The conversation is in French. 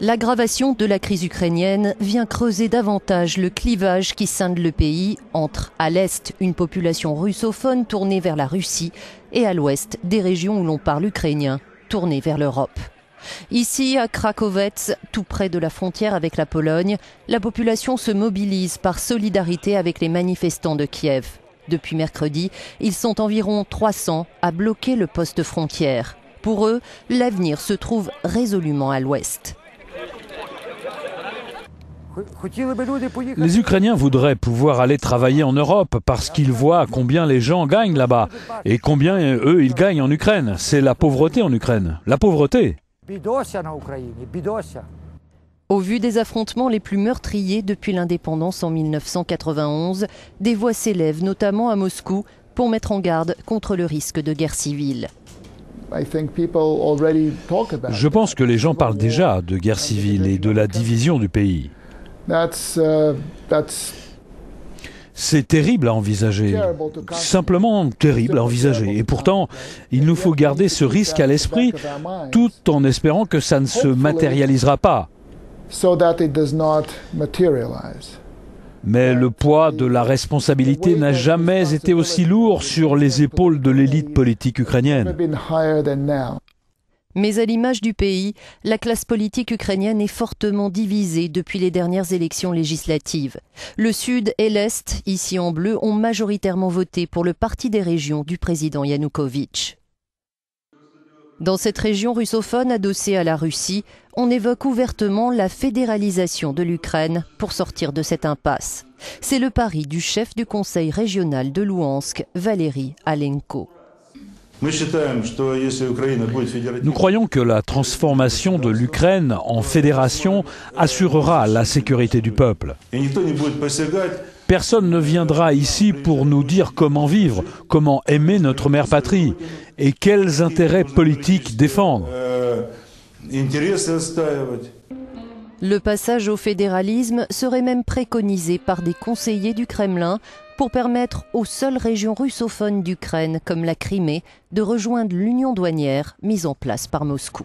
L'aggravation de la crise ukrainienne vient creuser davantage le clivage qui scinde le pays entre, à l'est, une population russophone tournée vers la Russie et à l'ouest, des régions où l'on parle ukrainien, tournées vers l'Europe. Ici, à Krakowec, tout près de la frontière avec la Pologne, la population se mobilise par solidarité avec les manifestants de Kiev. Depuis mercredi, ils sont environ 300 à bloquer le poste frontière. Pour eux, l'avenir se trouve résolument à l'ouest. Les Ukrainiens voudraient pouvoir aller travailler en Europe parce qu'ils voient combien les gens gagnent là-bas et combien eux ils gagnent en Ukraine. C'est la pauvreté en Ukraine, la pauvreté. Au vu des affrontements les plus meurtriers depuis l'indépendance en 1991, des voix s'élèvent notamment à Moscou pour mettre en garde contre le risque de guerre civile. Je pense que les gens parlent déjà de guerre civile et de la division du pays. C'est terrible à envisager, simplement terrible à envisager. Et pourtant, il nous faut garder ce risque à l'esprit tout en espérant que ça ne se matérialisera pas. Mais le poids de la responsabilité n'a jamais été aussi lourd sur les épaules de l'élite politique ukrainienne. Mais à l'image du pays, la classe politique ukrainienne est fortement divisée depuis les dernières élections législatives. Le Sud et l'Est, ici en bleu, ont majoritairement voté pour le parti des régions du président Yanukovych. Dans cette région russophone adossée à la Russie, on évoque ouvertement la fédéralisation de l'Ukraine pour sortir de cette impasse. C'est le pari du chef du conseil régional de Louhansk, Valéry Alenko. Nous croyons que la transformation de l'Ukraine en fédération assurera la sécurité du peuple. Personne ne viendra ici pour nous dire comment vivre, comment aimer notre mère patrie et quels intérêts politiques défendre. Le passage au fédéralisme serait même préconisé par des conseillers du Kremlin pour permettre aux seules régions russophones d'Ukraine, comme la Crimée, de rejoindre l'union douanière mise en place par Moscou.